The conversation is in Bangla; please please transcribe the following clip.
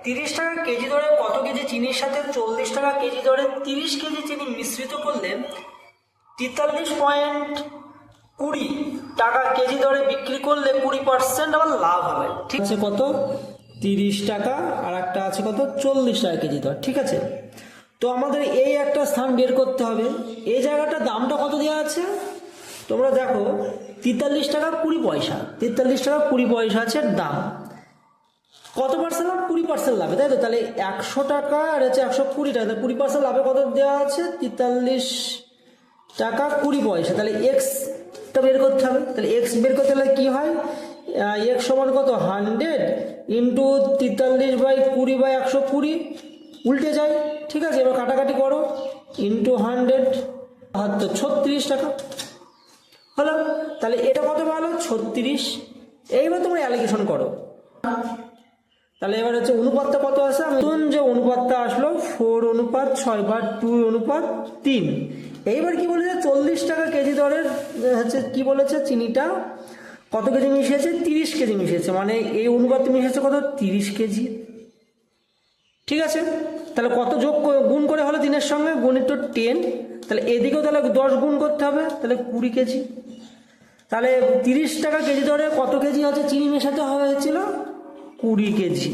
30 টাকা কেজি দরে কত কেজি চিনির সাথে 40 টাকা কেজি দরে 30 কেজি চিনি মিশ্রিত করলে 43.20 টাকা কেজি দরে বিক্রি করলে 20% আমার লাভ হবে। ঠিক আছে, কত 30 টাকা আর একটা আছে কত 40 টাকা কেজি দর। ঠিক আছে, তো আমাদের এই একটা স্থান বের করতে হবে। এই জায়গাটার দামটা কত দেওয়া আছে তোমরা দেখো, 43 টাকা 20 পয়সা, 43 টাকা 20 পয়সা আছে দাম। কত পার্সেন্ট লাভ? 20% লাভে, তাই তো? তাহলে 100 টাকা আর হচ্ছে 120 টাকা, 20% লাভে কত দেওয়া আছে? 43 টাকা 20 পয়সা। তাহলে এক্সটা বের করতে হবে। তাহলে এক্স বের করতে হলে কি হয়? এক্স সমান কত 100 ইন্টু 43/20/120, উল্টে যায়। ঠিক আছে, এবার কাটাকাটি করো, ইন্টু 100 তো 36 টাকা হলো। তাহলে এটা কত ভালো? 36। এইবার তোমরা অ্যালিগেশন করো। তাহলে এবার হচ্ছে অনুপাতটা কত আছে? নতুন যে অনুপাতটা আসলো 4:6 বা 2:3। এইবার কি বলেছে? 40 টাকা কেজি দরের হচ্ছে কি বলেছে, চিনিটা কত কেজি মিশিয়েছে? 30 কেজি মিশিয়েছে, মানে এই অনুপাতে মিশিয়েছে কত? 30 কেজি। ঠিক আছে, তাহলে কত গুণ করে হলো 3-এর সঙ্গে? গুণিত 10। তাহলে এদিকেও তাহলে 10 গুণ করতে হবে, তাহলে 20 কেজি। তাহলে 30 টাকা কেজি দরে কত কেজি হচ্ছে চিনি মেশাতে হয়েছিল? 20 কেজি।